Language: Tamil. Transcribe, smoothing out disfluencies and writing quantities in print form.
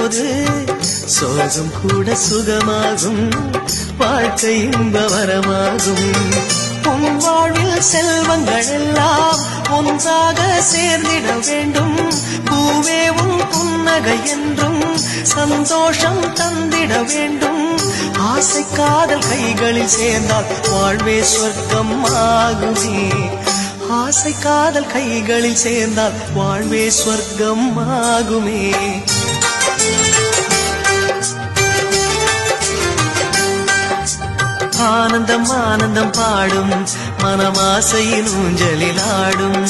போது சோகம் கூட சுகமாகும், வாழ்க்கை இன்ப வரமாகும். உன் வாழ்வில் செல்வங்கள் எல்லாம் ஒன்றாக சேர்ந்திட வேண்டும். பூவே உன் புன்னகை என்றும் சந்தோஷம் தந்திட வேண்டும். ஆசை காதல் கைகளில் சேர்ந்தால் வாழ்வே சொர்க்கம் ஆகுமே. ஆசை காதல் கைகளில் சேர்ந்தால் வாழ்வே சொர்க்கம் ஆகுமே. ஆனந்தம் ஆனந்தம் பாடும் மனமாசையின் ஊஞ்சலில் ஆடும்.